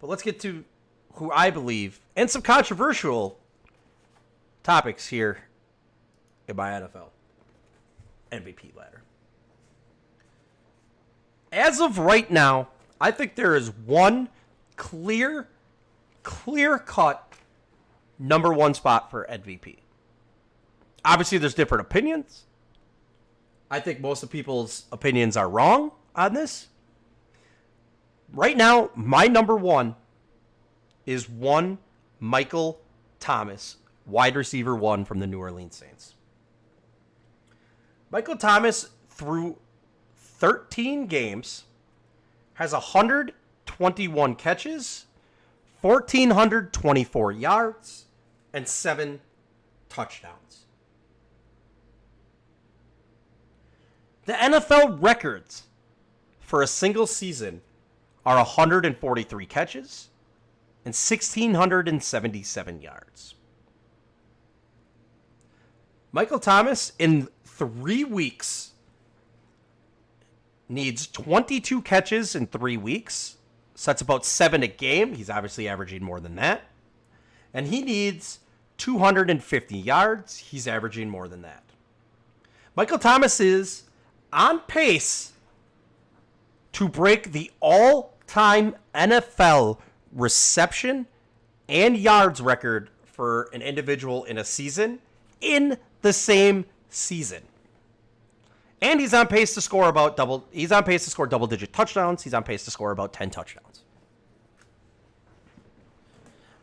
But let's get to who I believe, and some controversial topics here in my NFL MVP ladder. As of right now, I think there is one clear-cut number one spot for MVP. Obviously, there's different opinions. I think most of people's opinions are wrong on this. Right now, my number one is one Michael Thomas, wide receiver one from the New Orleans Saints. Michael Thomas, through 13 games, has 121 catches, 1,424 yards, and 7 touchdowns. The NFL records for a single season are 143 catches and 1,677 yards. Michael Thomas, in 3 weeks, needs 22 catches in 3 weeks. So that's about 7 a game. He's obviously averaging more than that. And he needs 250 yards. He's averaging more than that. Michael Thomas is on pace to break the all-time NFL reception and yards record for an individual in a season in the same season. And he's on pace to score double-digit touchdowns. He's on pace to score about 10 touchdowns.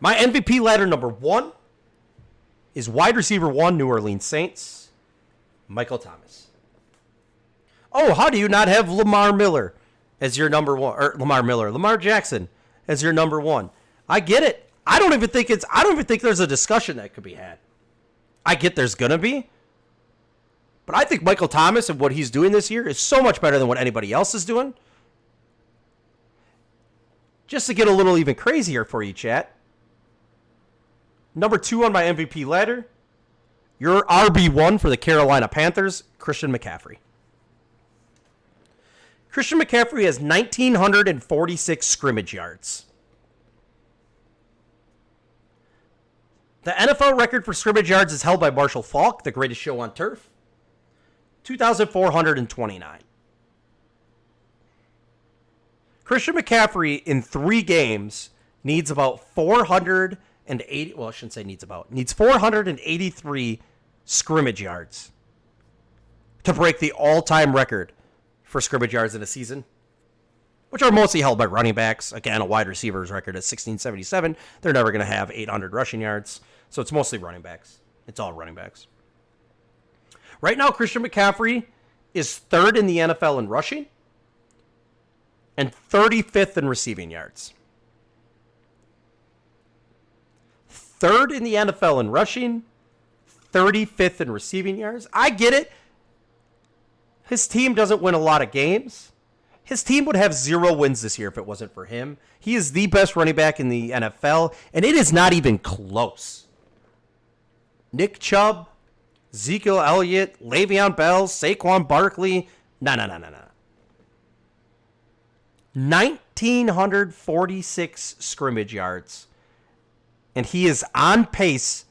My MVP ladder number one is wide receiver one, New Orleans Saints, Michael Thomas. Oh, how do you not have Lamar Miller as your number one, or Lamar Jackson as your number one? I get it. I don't even think there's a discussion that could be had. I get there's gonna be. But I think Michael Thomas and what he's doing this year is so much better than what anybody else is doing. Just to get a little even crazier for you, chat. Number two on my MVP ladder, your RB1 for the Carolina Panthers, Christian McCaffrey. Christian McCaffrey has 1,946 scrimmage yards. The NFL record for scrimmage yards is held by Marshall Faulk, the greatest show on turf. 2,429. Christian McCaffrey in 3 games needs about 480. Well, I shouldn't say needs 483 scrimmage yards to break the all-time record for scrimmage yards in a season, which are mostly held by running backs. Again, a wide receiver's record is 1,677. They're never going to have 800 rushing yards, so it's mostly running backs. It's all running backs. Right now, Christian McCaffrey is 3rd in the NFL in rushing and 35th in receiving yards. 3rd in the NFL in rushing, 35th in receiving yards. I get it. His team doesn't win a lot of games. His team would have 0 wins this year if it wasn't for him. He is the best running back in the NFL, and it is not even close. Nick Chubb, Ezekiel Elliott, Le'Veon Bell, Saquon Barkley. No. 1,946 scrimmage yards. And he is on pace.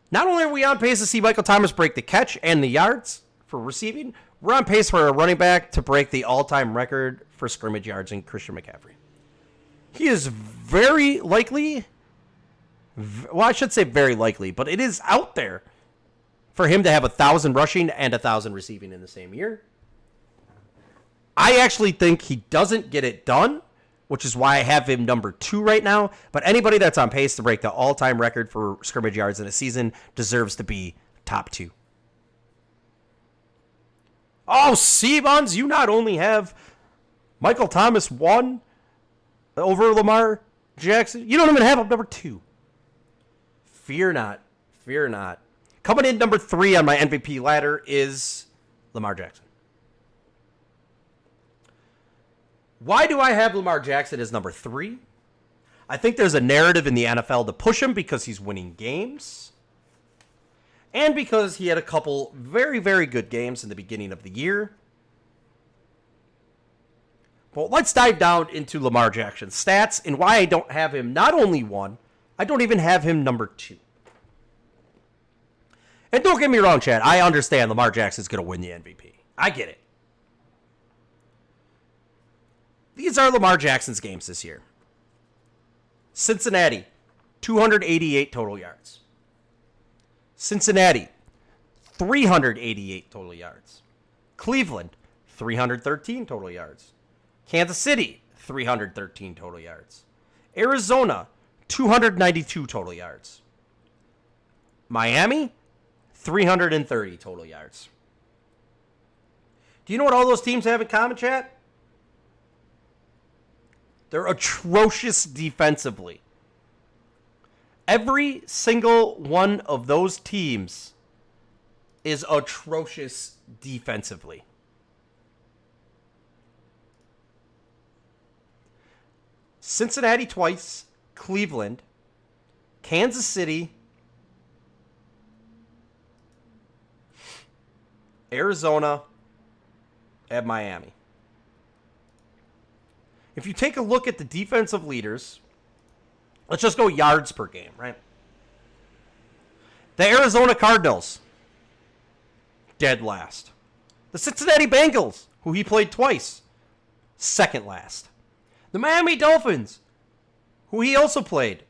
Not only are we on pace to see Michael Thomas break the catch and the yards for receiving, we're on pace for a running back to break the all-time record for scrimmage yards in Christian McCaffrey. He is very likely, well, I should say very likely, but it is out there for him to have 1,000 rushing and 1,000 receiving in the same year. I actually think he doesn't get it done, which is why I have him number 2 right now. But anybody that's on pace to break the all-time record for scrimmage yards in a season deserves to be top 2. Oh, Seabuns, you not only have Michael Thomas 1 over Lamar Jackson, you don't even have him number 2. Fear not. Fear not. Coming in number 3 on my MVP ladder is Lamar Jackson. Why do I have Lamar Jackson as number 3? I think there's a narrative in the NFL to push him because he's winning games. And because he had a couple very, very good games in the beginning of the year. Well, let's dive down into Lamar Jackson's stats and why I don't have him not only 1, I don't even have him number 2. And don't get me wrong, Chad. I understand Lamar Jackson's going to win the MVP. I get it. These are Lamar Jackson's games this year. Cincinnati, 288 total yards. Cincinnati, 388 total yards. Cleveland, 313 total yards. Kansas City, 313 total yards. Arizona, 292 total yards. Miami, 330 total yards. Do you know what all those teams have in common, chat? They're atrocious defensively. Every single one of those teams is atrocious defensively. Cincinnati twice, Cleveland, Kansas City, Arizona, and Miami. If you take a look at the defensive leaders, let's just go yards per game, right? The Arizona Cardinals, dead last. The Cincinnati Bengals, who he played twice, second last. The Miami Dolphins, who he also played,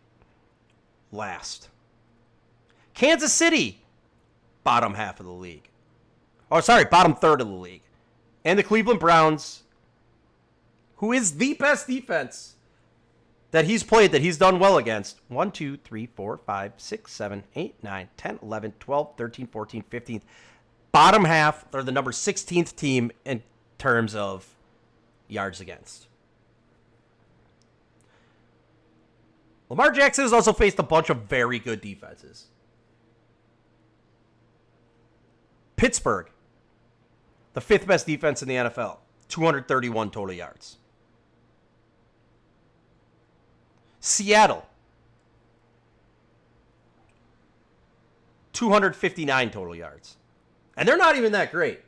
last. Kansas City, bottom half of the league. Oh, sorry, bottom third of the league. And the Cleveland Browns, who is the best defense that he's played, that he's done well against. 1, 2, 3, 4, 5, 6, 7, 8, 9, 10, 11, 12, 13, 14, 15. Bottom half, they're the number 16th team in terms of yards against. Lamar Jackson has also faced a bunch of very good defenses. Pittsburgh, the 5th best defense in the NFL, 231 total yards. Seattle, 259 total yards. And they're not even that great.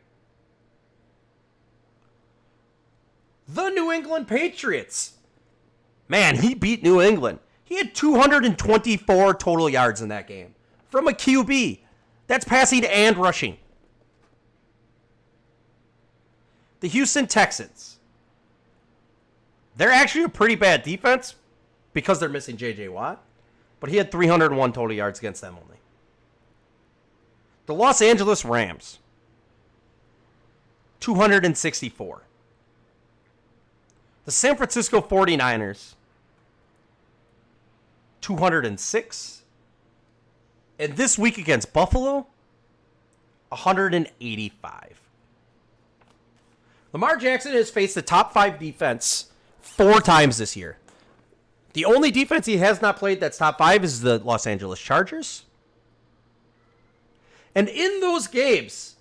The New England Patriots. Man, he beat New England. He had 224 total yards in that game from a QB. That's passing and rushing. The Houston Texans. They're actually a pretty bad defense because they're missing J.J. Watt. But he had 301 total yards against them only. The Los Angeles Rams. 264. The San Francisco 49ers. 206. And this week against Buffalo, 185. Lamar Jackson has faced the top 5 defense 4 times this year. The only defense he has not played that's top 5 is the Los Angeles Chargers. And in those games,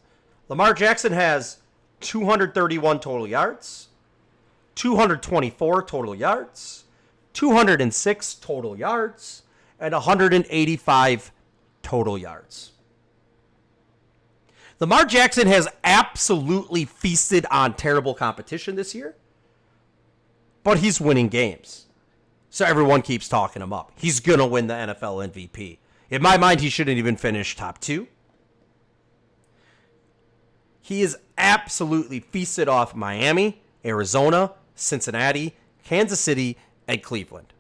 Lamar Jackson has 231 total yards, 224 total yards, 206 total yards, and 185 total yards. Lamar Jackson has absolutely feasted on terrible competition this year, but he's winning games. So everyone keeps talking him up. He's going to win the NFL MVP. In my mind, he shouldn't even finish top 2. He is absolutely feasted off Miami, Arizona, Cincinnati, Kansas City, and Cleveland.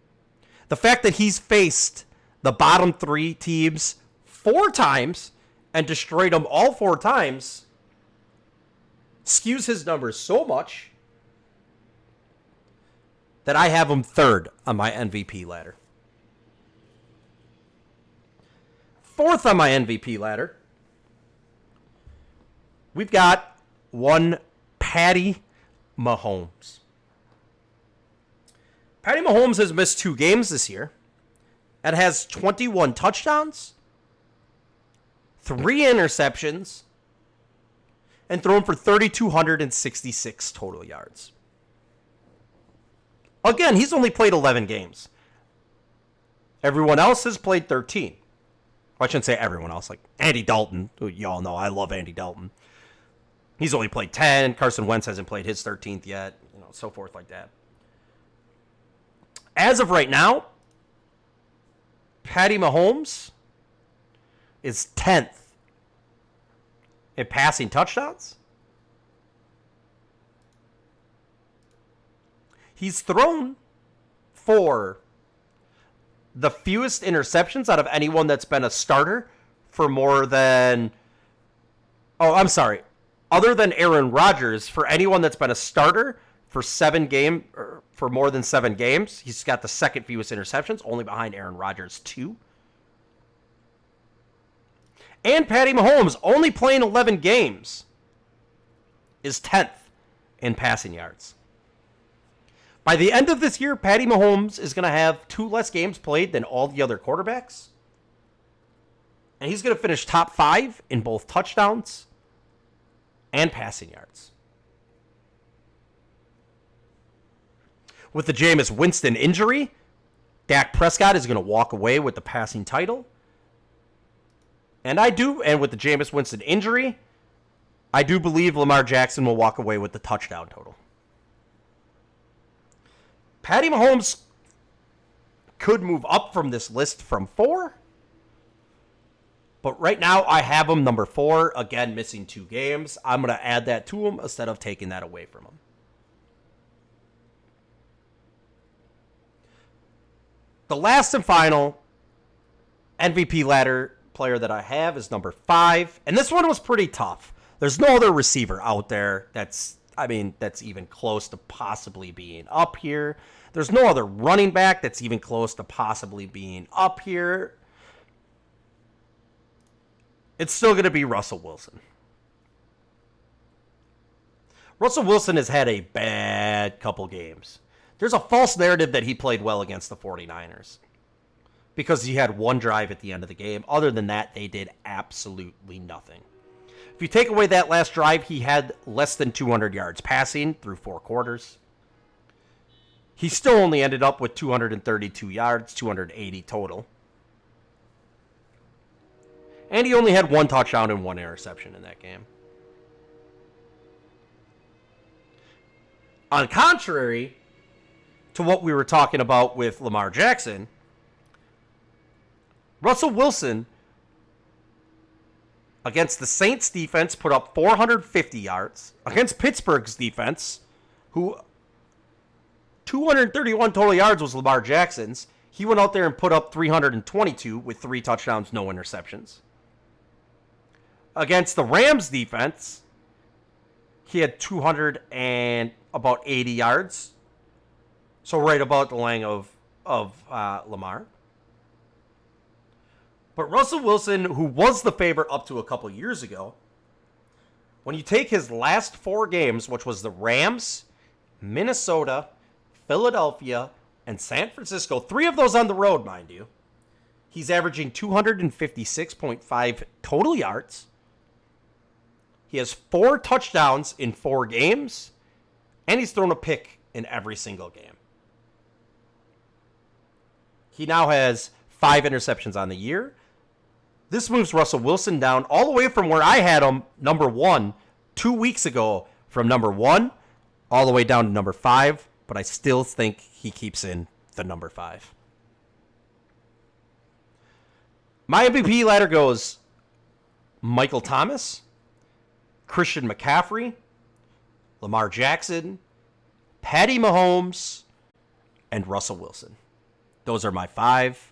The fact that he's faced the bottom 3 teams 4 times and destroyed them all 4 times skews his numbers so much that I have him 3rd on my MVP ladder. 4th on my MVP ladder, we've got one Patty Mahomes. Patty Mahomes has missed 2 games this year and has 21 touchdowns, 3 interceptions, and thrown for 3,266 total yards. Again, he's only played 11 games. Everyone else has played 13. Well, I shouldn't say everyone else. Like Andy Dalton, who you all know I love Andy Dalton. He's only played 10. Carson Wentz hasn't played his 13th yet. You know, so forth like that. As of right now, Patty Mahomes is 10th in passing touchdowns. He's thrown for the fewest interceptions out of anyone that's been a starter for more than... Oh, I'm sorry. Other than Aaron Rodgers, for anyone that's been a starter for for more than 7 games, he's got the second fewest interceptions, only behind Aaron Rodgers, 2. And Patty Mahomes, only playing 11 games, is 10th in passing yards. By the end of this year, Patty Mahomes is going to have 2 less games played than all the other quarterbacks. And he's going to finish top 5 in both touchdowns and passing yards. With the Jameis Winston injury, Dak Prescott is going to walk away with the passing title. And with the Jameis Winston injury, I do believe Lamar Jackson will walk away with the touchdown total. Patty Mahomes could move up from this list from 4. But right now, I have him number 4. Again, missing 2 games. I'm going to add that to him instead of taking that away from him. The last and final MVP ladder player that I have is number 5. And this one was pretty tough. There's no other receiver out there that's even close to possibly being up here. There's no other running back that's even close to possibly being up here. It's still going to be Russell Wilson. Russell Wilson has had a bad couple games. There's a false narrative that he played well against the 49ers because he had 1 drive at the end of the game. Other than that, they did absolutely nothing. If you take away that last drive, he had less than 200 yards passing through 4 quarters. He still only ended up with 232 yards, 280 total. And he only had 1 touchdown and 1 interception in that game. On contrary to what we were talking about with Lamar Jackson, Russell Wilson against the Saints defense put up 450 yards. Against Pittsburgh's defense, who 231 total yards was Lamar Jackson's, he went out there and put up 322 with 3 touchdowns, no interceptions. Against the Rams defense, he had 200 and about 80 yards. So right about the length of Lamar. But Russell Wilson, who was the favorite up to a couple years ago, when you take his last 4 games, which was the Rams, Minnesota, Philadelphia, and San Francisco, 3 of those on the road, mind you, he's averaging 256.5 total yards. He has 4 touchdowns in 4 games, and he's thrown a pick in every single game. He now has 5 interceptions on the year. This moves Russell Wilson down all the way from where I had him, number 1, 2 weeks ago, from number 1 all the way down to number 5, but I still think he keeps in the number 5. My MVP ladder goes Michael Thomas, Christian McCaffrey, Lamar Jackson, Patty Mahomes, and Russell Wilson. Those are my 5.